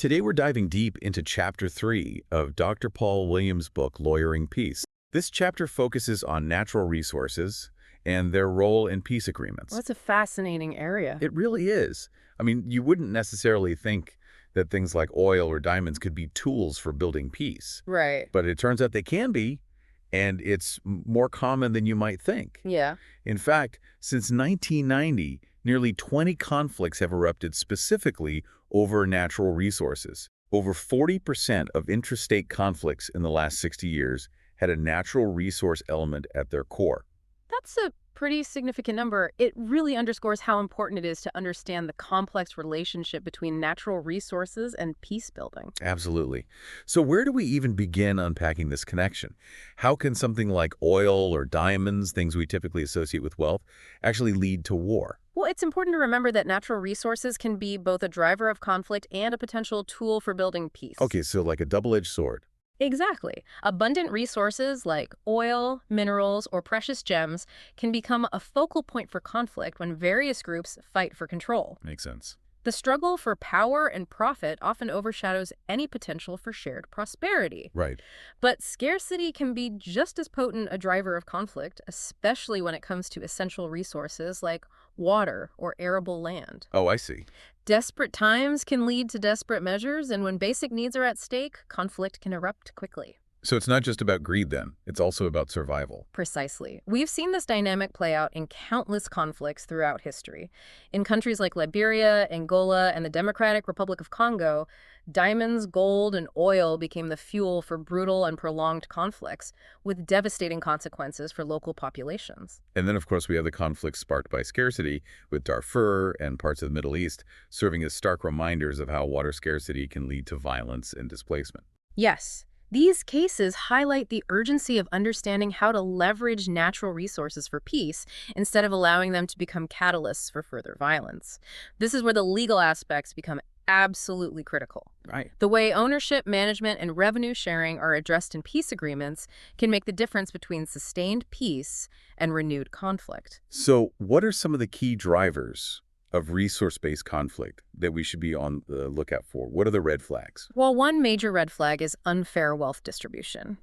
Today we're diving deep into Chapter 3 of Dr. Paul Williams' book, Lawyering Peace. This chapter focuses on natural resources and their role in peace agreements. Well, that's a fascinating area. It really is. I mean, you wouldn't necessarily think that things like oil or diamonds could be tools for building peace. Right. But it turns out they can be, and it's more common than you might think. Yeah. In fact, since 1990, nearly 20 conflicts have erupted specifically over natural resources. Over 40% of intrastate conflicts in the last 60 years had a natural resource element at their core. That's a pretty significant number. It really underscores how important it is to understand the complex relationship between natural resources and peace building. Absolutely. So where do we even begin unpacking this connection? How can something like oil or diamonds, things we typically associate with wealth, actually lead to war? Well, it's important to remember that natural resources can be both a driver of conflict and a potential tool for building peace. Okay, so like a double-edged sword. Exactly. Abundant resources like oil, minerals, or precious gems can become a focal point for conflict when various groups fight for control. Makes sense. The struggle for power and profit often overshadows any potential for shared prosperity. Right. But scarcity can be just as potent a driver of conflict, especially when it comes to essential resources like water or arable land. Oh, I see. Desperate times can lead to desperate measures, and when basic needs are at stake, conflict can erupt quickly. So it's not just about greed then, it's also about survival. Precisely. We've seen this dynamic play out in countless conflicts throughout history. In countries like Liberia, Angola, and the Democratic Republic of Congo, diamonds, gold, and oil became the fuel for brutal and prolonged conflicts, with devastating consequences for local populations. And then, of course, we have the conflicts sparked by scarcity, with Darfur and parts of the Middle East serving as stark reminders of how water scarcity can lead to violence and displacement. Yes. These cases highlight the urgency of understanding how to leverage natural resources for peace instead of allowing them to become catalysts for further violence. This is where the legal aspects become absolutely critical. Right. The way ownership, management, and revenue sharing are addressed in peace agreements can make the difference between sustained peace and renewed conflict. So what are some of the key drivers of resource-based conflict that we should be on the lookout for? What are the red flags? Well, one major red flag is unfair wealth distribution.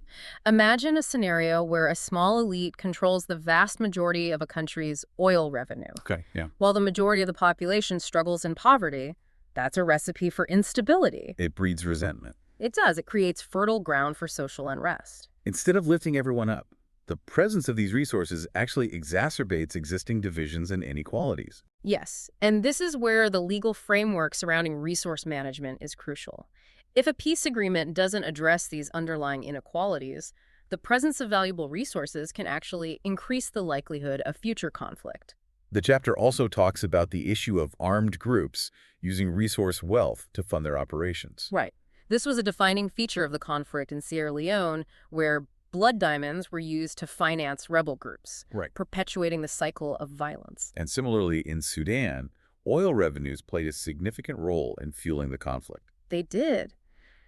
Imagine a scenario where a small elite controls the vast majority of a country's oil revenue. Okay, yeah. While the majority of the population struggles in poverty. That's a recipe for instability. It breeds resentment. It does. It creates fertile ground for social unrest. Instead of lifting everyone up, the presence of these resources actually exacerbates existing divisions and inequalities. Yes, and this is where the legal framework surrounding resource management is crucial. If a peace agreement doesn't address these underlying inequalities, the presence of valuable resources can actually increase the likelihood of future conflict. The chapter also talks about the issue of armed groups using resource wealth to fund their operations. Right. This was a defining feature of the conflict in Sierra Leone, where blood diamonds were used to finance rebel groups, Right. perpetuating the cycle of violence. And similarly, in Sudan, oil revenues played a significant role in fueling the conflict. They did.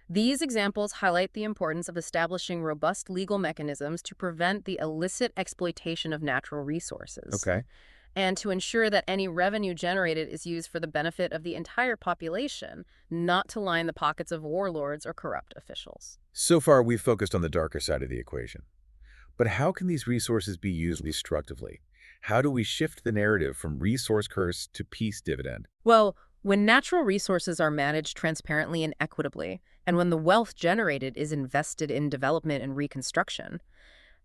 These examples highlight the importance of establishing robust legal mechanisms to prevent the illicit exploitation of natural resources. Okay. And to ensure that any revenue generated is used for the benefit of the entire population, not to line the pockets of warlords or corrupt officials. So far, we've focused on the darker side of the equation. But how can these resources be used destructively? How do we shift the narrative from resource curse to peace dividend? Well, when natural resources are managed transparently and equitably, and when the wealth generated is invested in development and reconstruction,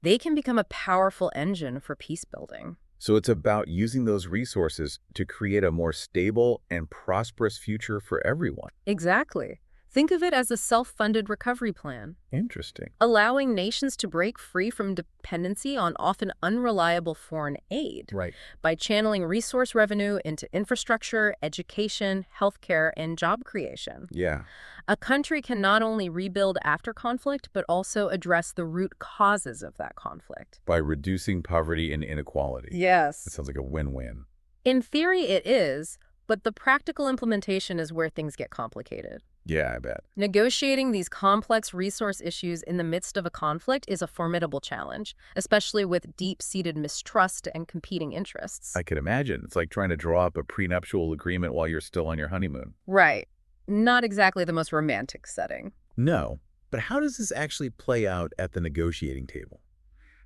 they can become a powerful engine for peace building. So it's about using those resources to create a more stable and prosperous future for everyone. Exactly. Think of it as a self-funded recovery plan, Interesting. allowing nations to break free from dependency on often unreliable foreign aid Right. by channeling resource revenue into infrastructure, education, healthcare, and job creation. Yeah. A country can not only rebuild after conflict, but also address the root causes of that conflict. By reducing poverty and inequality. That Yes. sounds like a win-win. In theory, it is, but the practical implementation is where things get complicated. Yeah, I bet. Negotiating these complex resource issues in the midst of a conflict is a formidable challenge, especially with deep-seated mistrust and competing interests. I could imagine. It's like trying to draw up a prenuptial agreement while you're still on your honeymoon. Right. Not exactly the most romantic setting. No, but how does this actually play out at the negotiating table?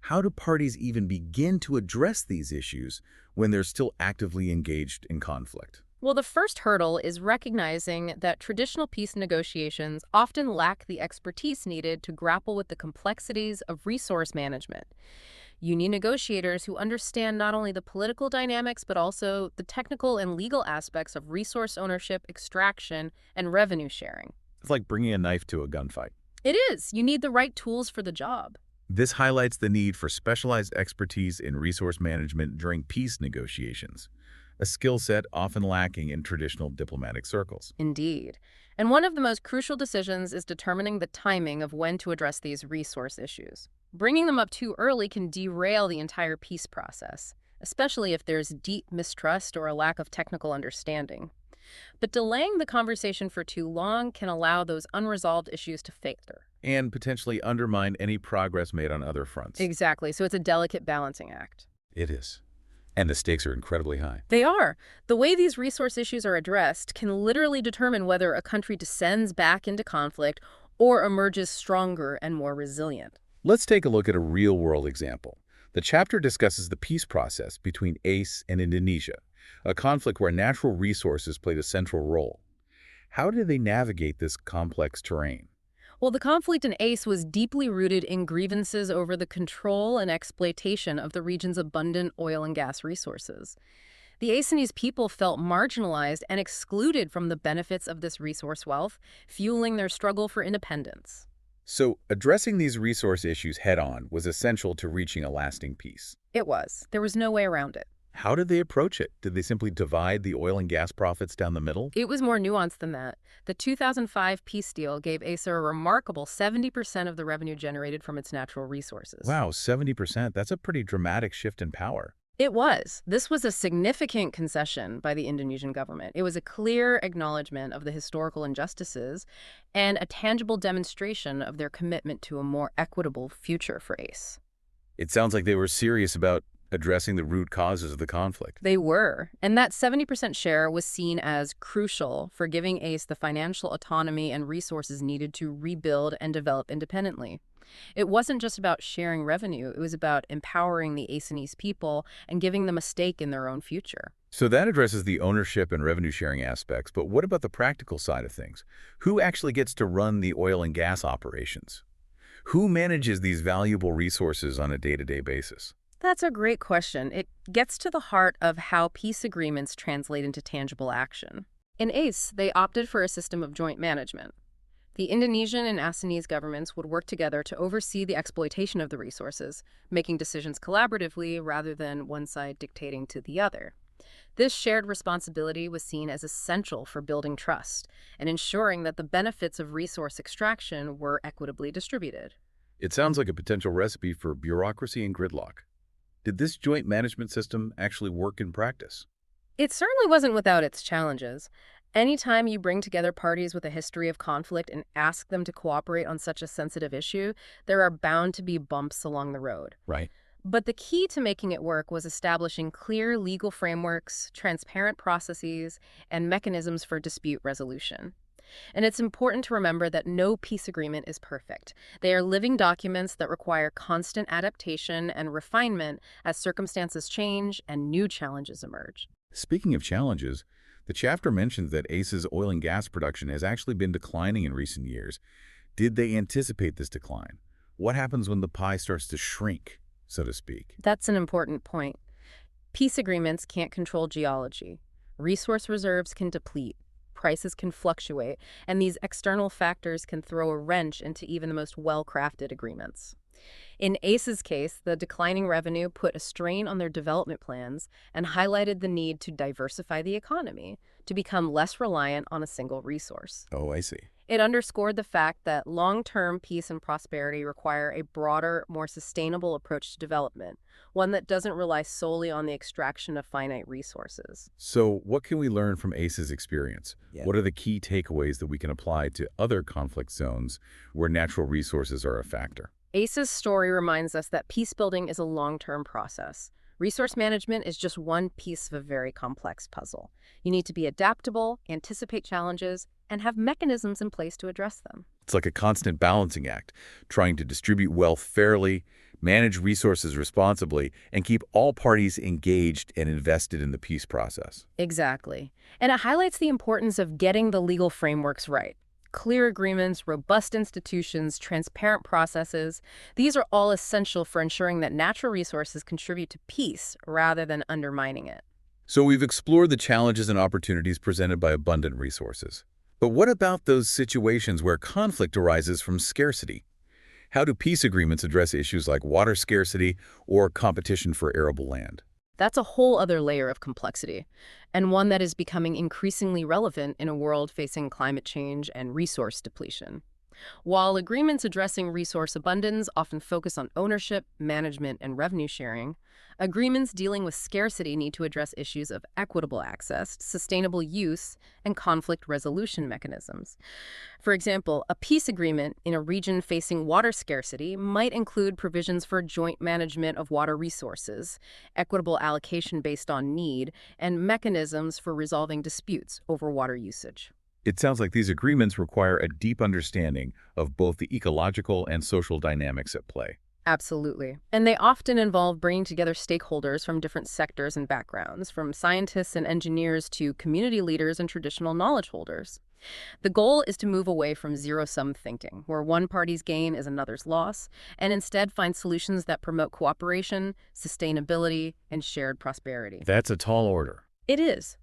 How do parties even begin to address these issues when they're still actively engaged in conflict? Well, the first hurdle is recognizing that traditional peace negotiations often lack the expertise needed to grapple with the complexities of resource management. You need negotiators who understand not only the political dynamics, but also the technical and legal aspects of resource ownership, extraction, and revenue sharing. It's like bringing a knife to a gunfight. It is. You need the right tools for the job. This highlights the need for specialized expertise in resource management during peace negotiations, a skill set often lacking in traditional diplomatic circles. Indeed. And one of the most crucial decisions is determining the timing of when to address these resource issues. Bringing them up too early can derail the entire peace process, especially if there's deep mistrust or a lack of technical understanding. But delaying the conversation for too long can allow those unresolved issues to fester. And potentially undermine any progress made on other fronts. Exactly. So it's a delicate balancing act. It is. And the stakes are incredibly high. They are. The way these resource issues are addressed can literally determine whether a country descends back into conflict or emerges stronger and more resilient. Let's take a look at a real-world example. The chapter discusses the peace process between ACE and Indonesia, a conflict where natural resources played a central role. How did they navigate this complex terrain? Well, the conflict in ACE was deeply rooted in grievances over the control and exploitation of the region's abundant oil and gas resources. The ACEanese people felt marginalized and excluded from the benefits of this resource wealth, fueling their struggle for independence. So, addressing these resource issues head-on was essential to reaching a lasting peace. It was. There was no way around it. How did they approach it? Did they simply divide the oil and gas profits down the middle? It was more nuanced than that. The 2005 peace deal gave ACE a remarkable 70% of the revenue generated from its natural resources. Wow, 70%. That's a pretty dramatic shift in power. It was. This was a significant concession by the Indonesian government. It was a clear acknowledgement of the historical injustices and a tangible demonstration of their commitment to a more equitable future for ACE. It sounds like they were serious about addressing the root causes of the conflict. They were, and that 70% share was seen as crucial for giving ACE the financial autonomy and resources needed to rebuild and develop independently. It wasn't just about sharing revenue, it was about empowering the ACEanese people and giving them a stake in their own future. So that addresses the ownership and revenue sharing aspects, but what about the practical side of things? Who actually gets to run the oil and gas operations? Who manages these valuable resources on a day-to-day basis? That's a great question. It gets to the heart of how peace agreements translate into tangible action. In ACE, they opted for a system of joint management. The Indonesian and ASEANese governments would work together to oversee the exploitation of the resources, making decisions collaboratively rather than one side dictating to the other. This shared responsibility was seen as essential for building trust and ensuring that the benefits of resource extraction were equitably distributed. It sounds like a potential recipe for bureaucracy and gridlock. Did this joint management system actually work in practice? It certainly wasn't without its challenges. Anytime you bring together parties with a history of conflict and ask them to cooperate on such a sensitive issue, there are bound to be bumps along the road. Right. But the key to making it work was establishing clear legal frameworks, transparent processes, and mechanisms for dispute resolution. And it's important to remember that no peace agreement is perfect. They are living documents that require constant adaptation and refinement as circumstances change and new challenges emerge. Speaking of challenges, the chapter mentions that ACE's oil and gas production has actually been declining in recent years. Did they anticipate this decline? What happens when the pie starts to shrink, so to speak? That's an important point. Peace agreements can't control geology. Resource reserves can deplete. Prices can fluctuate, and these external factors can throw a wrench into even the most well-crafted agreements. In ACE's case, the declining revenue put a strain on their development plans and highlighted the need to diversify the economy, to become less reliant on a single resource. Oh, I see. It underscored the fact that long-term peace and prosperity require a broader, more sustainable approach to development, one that doesn't rely solely on the extraction of finite resources. So what can we learn from ACE's experience? What are the key takeaways that we can apply to other conflict zones where natural resources are a factor? ACE's story reminds us that peace building is a long-term process. Resource management is just one piece of a very complex puzzle. You need to be adaptable, anticipate challenges, and have mechanisms in place to address them. It's like a constant balancing act, trying to distribute wealth fairly, manage resources responsibly, and keep all parties engaged and invested in the peace process. Exactly. And it highlights the importance of getting the legal frameworks right. Clear agreements, robust institutions, transparent processes, these are all essential for ensuring that natural resources contribute to peace rather than undermining it. So we've explored the challenges and opportunities presented by abundant resources. But what about those situations where conflict arises from scarcity? How do peace agreements address issues like water scarcity or competition for arable land? That's a whole other layer of complexity, and one that is becoming increasingly relevant in a world facing climate change and resource depletion. While agreements addressing resource abundance often focus on ownership, management, and revenue sharing, agreements dealing with scarcity need to address issues of equitable access, sustainable use, and conflict resolution mechanisms. For example, a peace agreement in a region facing water scarcity might include provisions for joint management of water resources, equitable allocation based on need, and mechanisms for resolving disputes over water usage. It sounds like these agreements require a deep understanding of both the ecological and social dynamics at play. Absolutely. And they often involve bringing together stakeholders from different sectors and backgrounds, from scientists and engineers to community leaders and traditional knowledge holders. The goal is to move away from zero-sum thinking, where one party's gain is another's loss, and instead find solutions that promote cooperation, sustainability, and shared prosperity. That's a tall order. It is.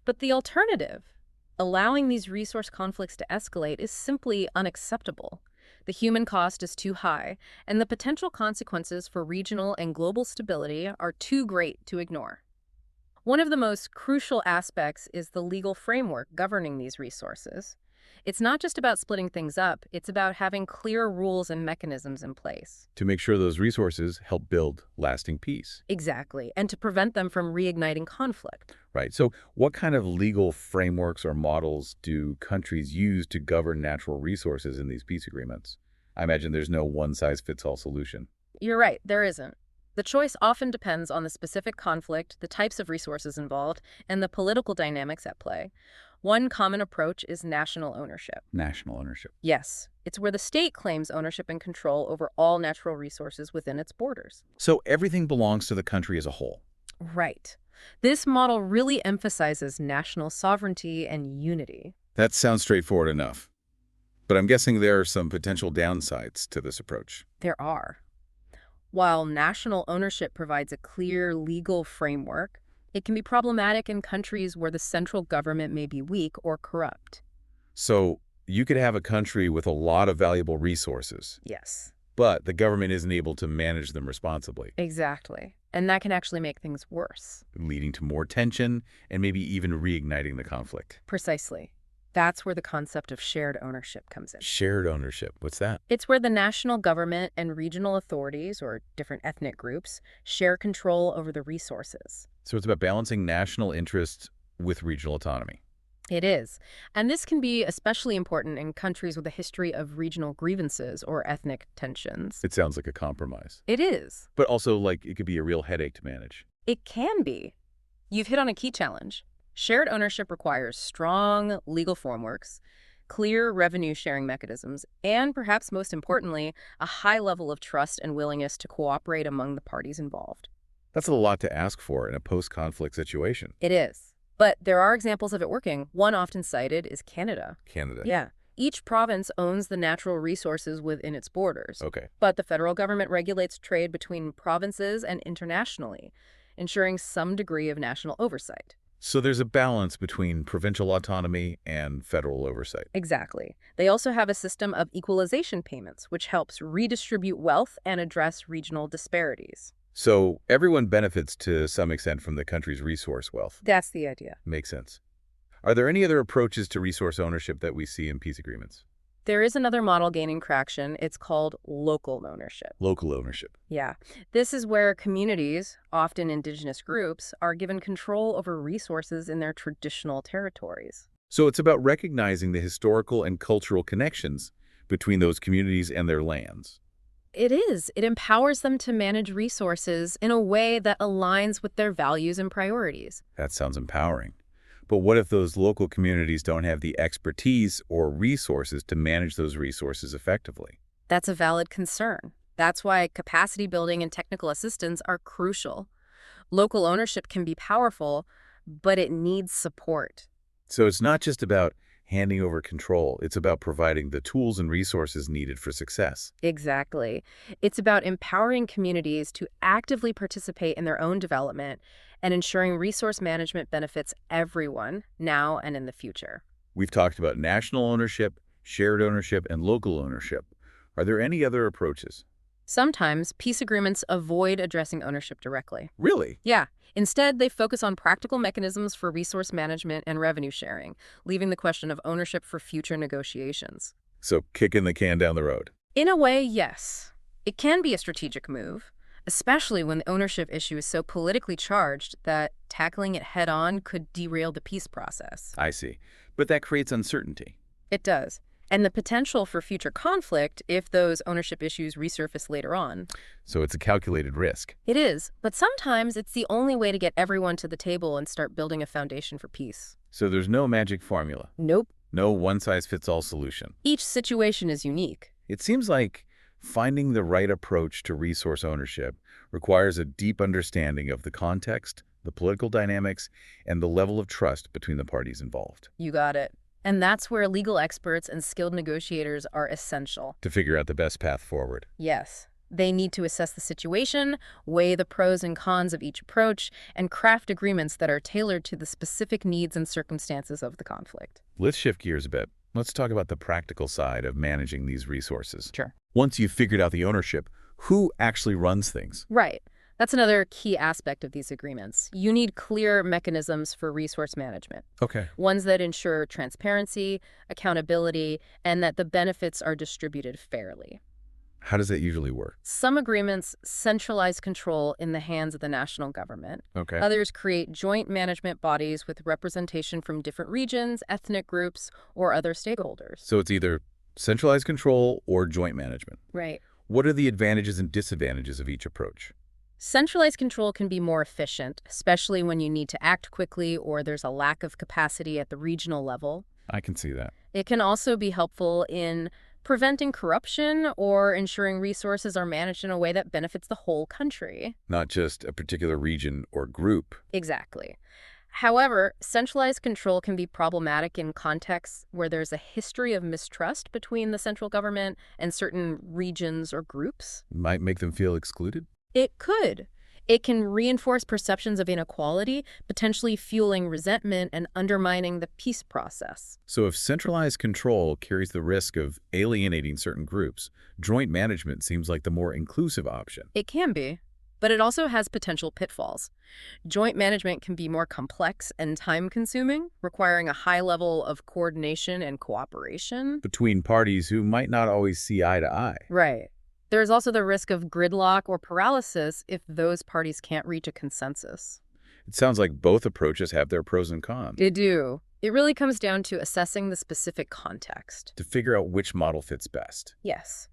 But the alternative, allowing these resource conflicts to escalate, is simply unacceptable. The human cost is too high, and the potential consequences for regional and global stability are too great to ignore. One of the most crucial aspects is the legal framework governing these resources. It's not just about splitting things up, it's about having clear rules and mechanisms in place. To make sure those resources help build lasting peace. Exactly, and to prevent them from reigniting conflict. Right. So what kind of legal frameworks or models do countries use to govern natural resources in these peace agreements? I imagine there's no one-size-fits-all solution. You're right, there isn't. The choice often depends on the specific conflict, the types of resources involved, and the political dynamics at play. One common approach is national ownership. National ownership. Yes, it's where the state claims ownership and control over all natural resources within its borders. So everything belongs to the country as a whole. Right. This model really emphasizes national sovereignty and unity. That sounds straightforward enough. But I'm guessing there are some potential downsides to this approach. There are. While national ownership provides a clear legal framework, it can be problematic in countries where the central government may be weak or corrupt. So you could have a country with a lot of valuable resources, Yes, but the government isn't able to manage them responsibly, exactly. And that can actually make things worse. leading to more tension and maybe even reigniting the conflict. Precisely. That's where the concept of shared ownership comes in. Shared ownership. What's that? It's where the national government and regional authorities, or different ethnic groups, share control over the resources. So it's about balancing national interests with regional autonomy. It is. And this can be especially important in countries with a history of regional grievances or ethnic tensions. It sounds like a compromise. It is. But also, like, it could be a real headache to manage. It can be. You've hit on a key challenge. Shared ownership requires strong legal frameworks, clear revenue-sharing mechanisms, and perhaps most importantly, a high level of trust and willingness to cooperate among the parties involved. That's a lot to ask for in a post-conflict situation. It is. But there are examples of it working. One often cited is Canada. Canada. Yeah. Each province owns the natural resources within its borders. Okay. But the federal government regulates trade between provinces and internationally, ensuring some degree of national oversight. So there's a balance between provincial autonomy and federal oversight. Exactly. They also have a system of equalization payments, which helps redistribute wealth and address regional disparities. So everyone benefits to some extent from the country's resource wealth. That's the idea. Makes sense. Are there any other approaches to resource ownership that we see in peace agreements? There is another model gaining traction. It's called local ownership. Local ownership. Yeah. This is where communities, often indigenous groups, are given control over resources in their traditional territories. So it's about recognizing the historical and cultural connections between those communities and their lands. It is. It empowers them to manage resources in a way that aligns with their values and priorities. That sounds empowering. But what if those local communities don't have the expertise or resources to manage those resources effectively? That's a valid concern. That's why capacity building and technical assistance are crucial. Local ownership can be powerful, but it needs support. So it's not just about handing over control, it's about providing the tools and resources needed for success. Exactly. It's about empowering communities to actively participate in their own development and ensuring resource management benefits everyone now and in the future. We've talked about national ownership, shared ownership, and local ownership. Are there any other approaches? Sometimes peace agreements avoid addressing ownership directly. Really? Yeah. Instead, they focus on practical mechanisms for resource management and revenue sharing, leaving the question of ownership for future negotiations. So kicking the can down the road. In a way, yes. It can be a strategic move, especially when the ownership issue is so politically charged that tackling it head-on could derail the peace process. I see. But that creates uncertainty. It does. And the potential for future conflict if those ownership issues resurface later on. So it's a calculated risk. It is, but sometimes it's the only way to get everyone to the table and start building a foundation for peace. So there's no magic formula. Nope. No one-size-fits-all solution. Each situation is unique. It seems like finding the right approach to resource ownership requires a deep understanding of the context, the political dynamics, and the level of trust between the parties involved. You got it. And that's where legal experts and skilled negotiators are essential. To figure out the best path forward. Yes. They need to assess the situation, weigh the pros and cons of each approach, and craft agreements that are tailored to the specific needs and circumstances of the conflict. Let's shift gears a bit. Let's talk about the practical side of managing these resources. Sure. Once you've figured out the ownership, who actually runs things? Right. That's another key aspect of these agreements. You need clear mechanisms for resource management. Okay. Ones that ensure transparency, accountability, and that the benefits are distributed fairly. How does that usually work? Some agreements centralize control in the hands of the national government. Okay. Others create joint management bodies with representation from different regions, ethnic groups, or other stakeholders. So it's either centralized control or joint management. Right. What are the advantages and disadvantages of each approach? Centralized control can be more efficient, especially when you need to act quickly or there's a lack of capacity at the regional level. I can see that. It can also be helpful in preventing corruption or ensuring resources are managed in a way that benefits the whole country. Not just a particular region or group. Exactly. However, centralized control can be problematic in contexts where there's a history of mistrust between the central government and certain regions or groups. Might make them feel excluded? It could. It can reinforce perceptions of inequality, potentially fueling resentment and undermining the peace process. So if centralized control carries the risk of alienating certain groups, joint management seems like the more inclusive option. It can be, but it also has potential pitfalls. Joint management can be more complex and time-consuming, requiring a high level of coordination and cooperation. Between parties who might not always see eye to eye. Right. There's also the risk of gridlock or paralysis if those parties can't reach a consensus. It sounds like both approaches have their pros and cons. They do. It really comes down to assessing the specific context. To figure out which model fits best. Yes.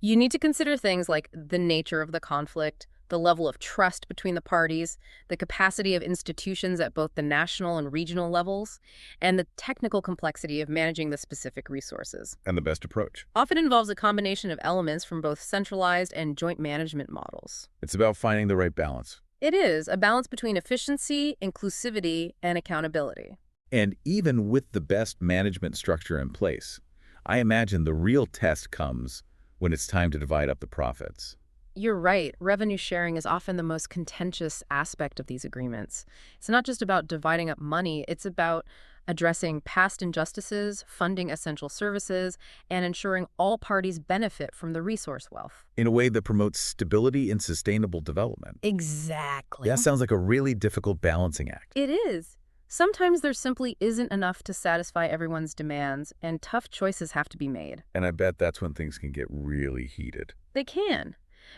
You need to consider things like the nature of the conflict, the level of trust between the parties, the capacity of institutions at both the national and regional levels, and the technical complexity of managing the specific resources. And the best approach. Often involves a combination of elements from both centralized and joint management models. It's about finding the right balance. It is a balance between efficiency, inclusivity, and accountability. And even with the best management structure in place, I imagine the real test comes when it's time to divide up the profits. You're right. Revenue sharing is often the most contentious aspect of these agreements. It's not just about dividing up money, it's about addressing past injustices, funding essential services, and ensuring all parties benefit from the resource wealth. In a way that promotes stability and sustainable development. Exactly. That sounds like a really difficult balancing act. It is. Sometimes there simply isn't enough to satisfy everyone's demands, and tough choices have to be made. And I bet that's when things can get really heated. They can.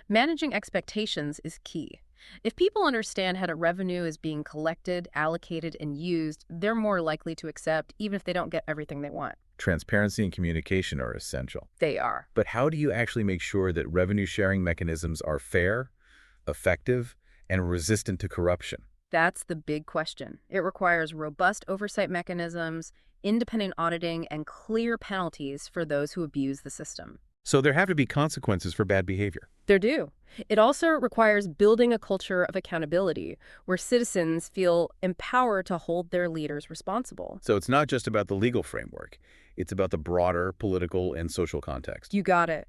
Managing expectations is key. If people understand how revenue is being collected, allocated, and used, they're more likely to accept even if they don't get everything they want. Transparency and communication are essential. They are. But how do you actually make sure that revenue sharing mechanisms are fair, effective, and resistant to corruption? That's the big question. It requires robust oversight mechanisms, independent auditing, and clear penalties for those who abuse the system. So there have to be consequences for bad behavior. They're due. It also requires building a culture of accountability where citizens feel empowered to hold their leaders responsible. So it's not just about the legal framework. It's about the broader political and social context. You got it.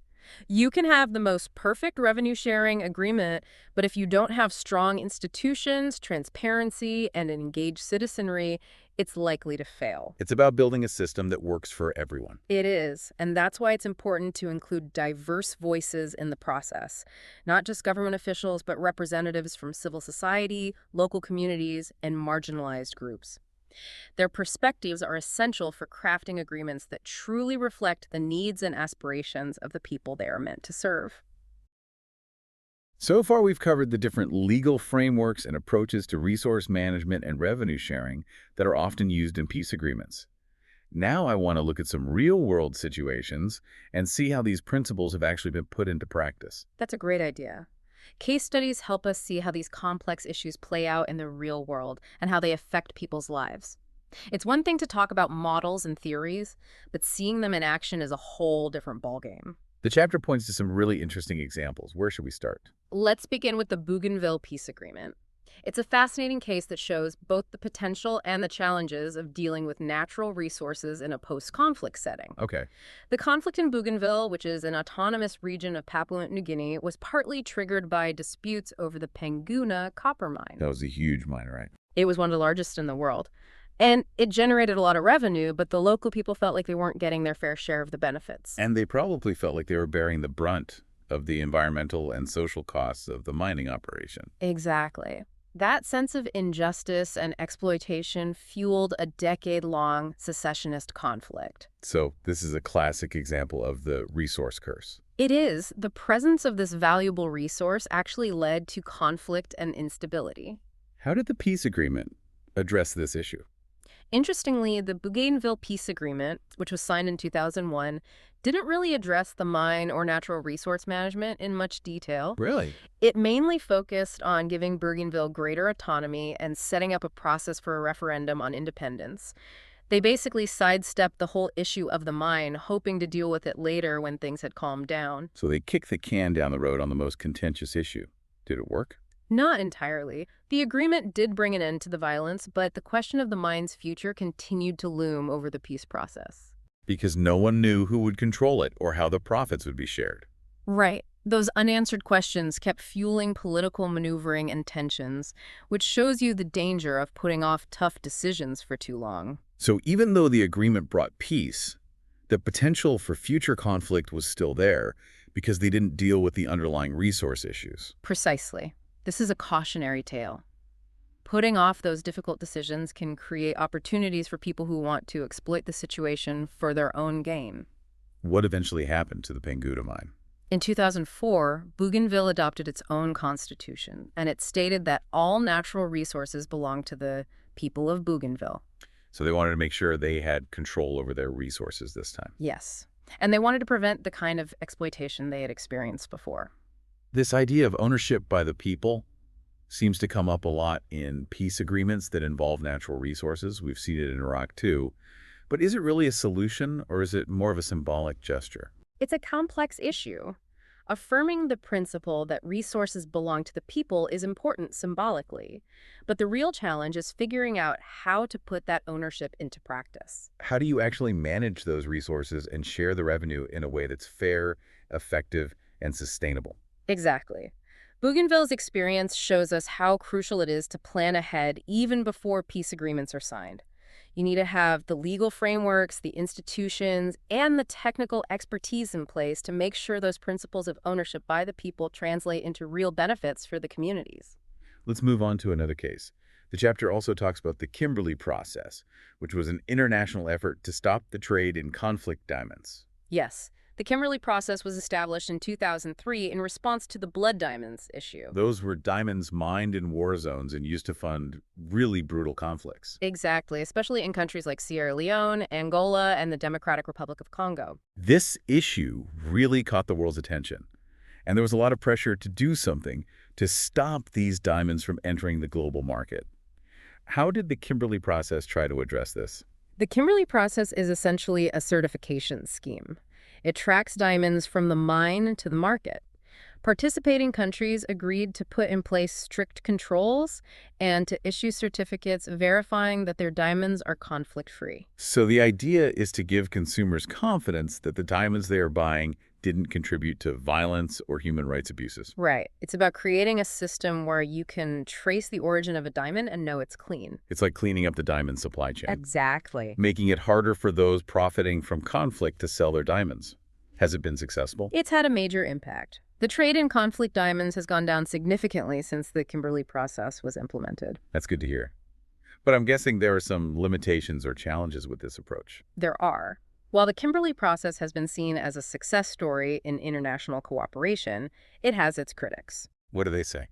You can have the most perfect revenue sharing agreement, but if you don't have strong institutions, transparency, and an engaged citizenry, it's likely to fail. It's about building a system that works for everyone. It is, and that's why it's important to include diverse voices in the process. Not just government officials, but representatives from civil society, local communities, and marginalized groups. Their perspectives are essential for crafting agreements that truly reflect the needs and aspirations of the people they are meant to serve. So far, we've covered the different legal frameworks and approaches to resource management and revenue sharing that are often used in peace agreements. Now I want to look at some real-world situations and see how these principles have actually been put into practice. That's a great idea. Case studies help us see how these complex issues play out in the real world and how they affect people's lives. It's one thing to talk about models and theories, but seeing them in action is a whole different ballgame. The chapter points to some really interesting examples. Where should we start? Let's begin with the Bougainville Peace Agreement. It's a fascinating case that shows both the potential and the challenges of dealing with natural resources in a post-conflict setting. Okay. The conflict in Bougainville, which is an autonomous region of Papua New Guinea, was partly triggered by disputes over the Penguna copper mine. That was a huge mine, right? It was one of the largest in the world. And it generated a lot of revenue, but the local people felt like they weren't getting their fair share of the benefits. And they probably felt like they were bearing the brunt of the environmental and social costs of the mining operation. Exactly. That sense of injustice and exploitation fueled a decade-long secessionist conflict. So this is a classic example of the resource curse. It is. The presence of this valuable resource actually led to conflict and instability. How did the peace agreement address this issue? Interestingly, the Bougainville Peace Agreement, which was signed in 2001, didn't really address the mine or natural resource management in much detail. Really? It mainly focused on giving Bougainville greater autonomy and setting up a process for a referendum on independence. They basically sidestepped the whole issue of the mine, hoping to deal with it later when things had calmed down. So they kicked the can down the road on the most contentious issue. Did it work? Not entirely. The agreement did bring an end to the violence, but the question of the mine's future continued to loom over the peace process. Because no one knew who would control it or how the profits would be shared. Right. Those unanswered questions kept fueling political maneuvering and tensions, which shows you the danger of putting off tough decisions for too long. So even though the agreement brought peace, the potential for future conflict was still there because they didn't deal with the underlying resource issues. Precisely. This is a cautionary tale. Putting off those difficult decisions can create opportunities for people who want to exploit the situation for their own gain. What eventually happened to the Penguna mine? In 2004, Bougainville adopted its own constitution, and it stated that all natural resources belong to the people of Bougainville. So they wanted to make sure they had control over their resources this time. Yes. And they wanted to prevent the kind of exploitation they had experienced before. This idea of ownership by the people seems to come up a lot in peace agreements that involve natural resources. We've seen it in Iraq too. But is it really a solution, or is it more of a symbolic gesture? It's a complex issue. Affirming the principle that resources belong to the people is important symbolically, but the real challenge is figuring out how to put that ownership into practice. How do you actually manage those resources and share the revenue in a way that's fair, effective, and sustainable? Exactly. Bougainville's experience shows us how crucial it is to plan ahead even before peace agreements are signed. You need to have the legal frameworks, the institutions, and the technical expertise in place to make sure those principles of ownership by the people translate into real benefits for the communities. Let's move on to another case. The chapter also talks about the Kimberley Process, which was an international effort to stop the trade in conflict diamonds. Yes. The Kimberley Process was established in 2003 in response to the blood diamonds issue. Those were diamonds mined in war zones and used to fund really brutal conflicts. Exactly, especially in countries like Sierra Leone, Angola, and the Democratic Republic of Congo. This issue really caught the world's attention, and there was a lot of pressure to do something to stop these diamonds from entering the global market. How did the Kimberley process try to address this? The Kimberley process is essentially a certification scheme. It tracks diamonds from the mine to the market. Participating countries agreed to put in place strict controls and to issue certificates verifying that their diamonds are conflict-free. So the idea is to give consumers confidence that the diamonds they are buying didn't contribute to violence or human rights abuses. Right. It's about creating a system where you can trace the origin of a diamond and know it's clean. It's like cleaning up the diamond supply chain, Exactly. making it harder for those profiting from conflict to sell their diamonds. Has it been successful? It's had a major impact. The trade in conflict diamonds has gone down significantly since the Kimberley process was implemented. That's good to hear. But I'm guessing there are some limitations or challenges with this approach. There are. While the Kimberley process has been seen as a success story in international cooperation, it has its critics. What do they say?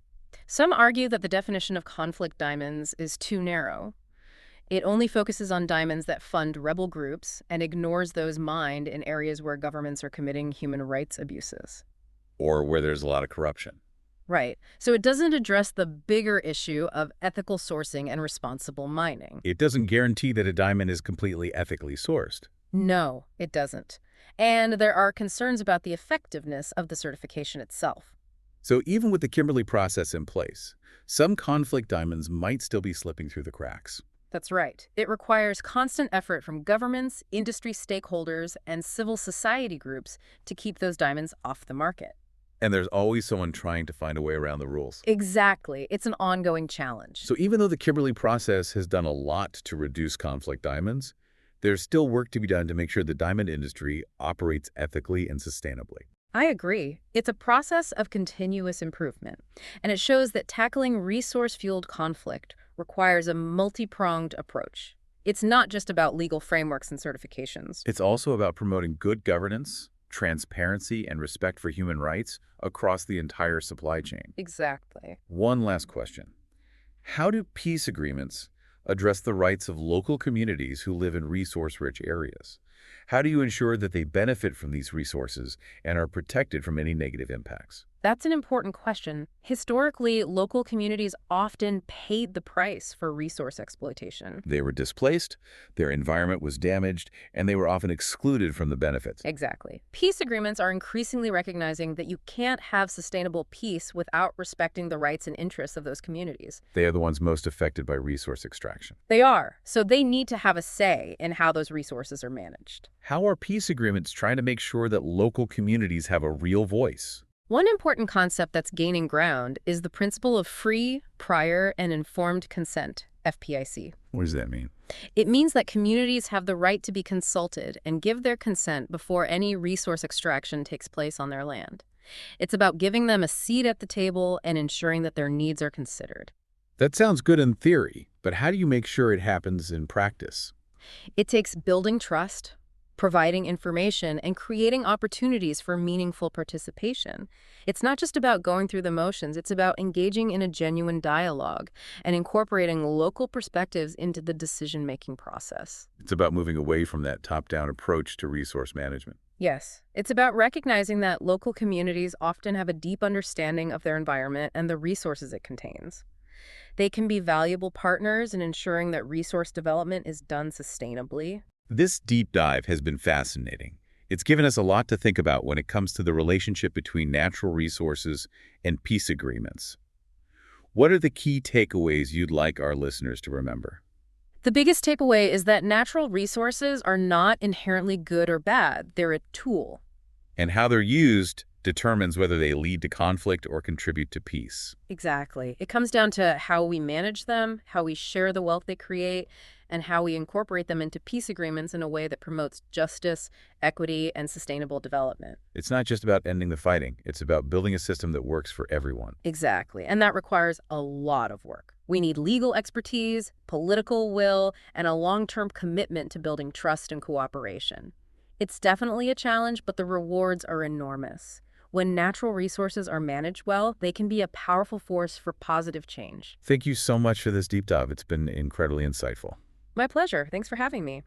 Some argue that the definition of conflict diamonds is too narrow. It only focuses on diamonds that fund rebel groups and ignores those mined in areas where governments are committing human rights abuses. Or where there's a lot of corruption. Right. So it doesn't address the bigger issue of ethical sourcing and responsible mining. It doesn't guarantee that a diamond is completely ethically sourced. No, it doesn't. And there are concerns about the effectiveness of the certification itself. So even with the Kimberley process in place, some conflict diamonds might still be slipping through the cracks. That's right. It requires constant effort from governments, industry stakeholders, and civil society groups to keep those diamonds off the market. And there's always someone trying to find a way around the rules. Exactly. It's an ongoing challenge. So even though the Kimberley process has done a lot to reduce conflict diamonds, there's still work to be done to make sure the diamond industry operates ethically and sustainably. I agree. It's a process of continuous improvement, and it shows that tackling resource-fueled conflict requires a multi-pronged approach. It's not just about legal frameworks and certifications. It's also about promoting good governance, transparency, and respect for human rights across the entire supply chain. Exactly. One last question. How do peace agreements address the rights of local communities who live in resource-rich areas? How do you ensure that they benefit from these resources and are protected from any negative impacts? That's an important question. Historically, local communities often paid the price for resource exploitation. They were displaced, their environment was damaged, and they were often excluded from the benefits. Exactly. Peace agreements are increasingly recognizing that you can't have sustainable peace without respecting the rights and interests of those communities. They are the ones most affected by resource extraction. They are. So they need to have a say in how those resources are managed. How are peace agreements trying to make sure that local communities have a real voice? One important concept that's gaining ground is the principle of free, prior, and informed consent, FPIC. What does that mean? It means that communities have the right to be consulted and give their consent before any resource extraction takes place on their land. It's about giving them a seat at the table and ensuring that their needs are considered. That sounds good in theory, but how do you make sure it happens in practice? It takes building trust, providing information, and creating opportunities for meaningful participation. It's not just about going through the motions, it's about engaging in a genuine dialogue and incorporating local perspectives into the decision-making process. It's about moving away from that top-down approach to resource management. Yes, it's about recognizing that local communities often have a deep understanding of their environment and the resources it contains. They can be valuable partners in ensuring that resource development is done sustainably. This deep dive has been fascinating. It's given us a lot to think about when it comes to the relationship between natural resources and peace agreements. What are the key takeaways you'd like our listeners to remember? The biggest takeaway is that natural resources are not inherently good or bad. They're a tool. And how they're used determines whether they lead to conflict or contribute to peace. Exactly. It comes down to how we manage them, how we share the wealth they create, and how we incorporate them into peace agreements in a way that promotes justice, equity, and sustainable development. It's not just about ending the fighting. It's about building a system that works for everyone. Exactly. And that requires a lot of work. We need legal expertise, political will, and a long-term commitment to building trust and cooperation. It's definitely a challenge, but the rewards are enormous. When natural resources are managed well, they can be a powerful force for positive change. Thank you so much for this deep dive. It's been incredibly insightful. My pleasure. Thanks for having me.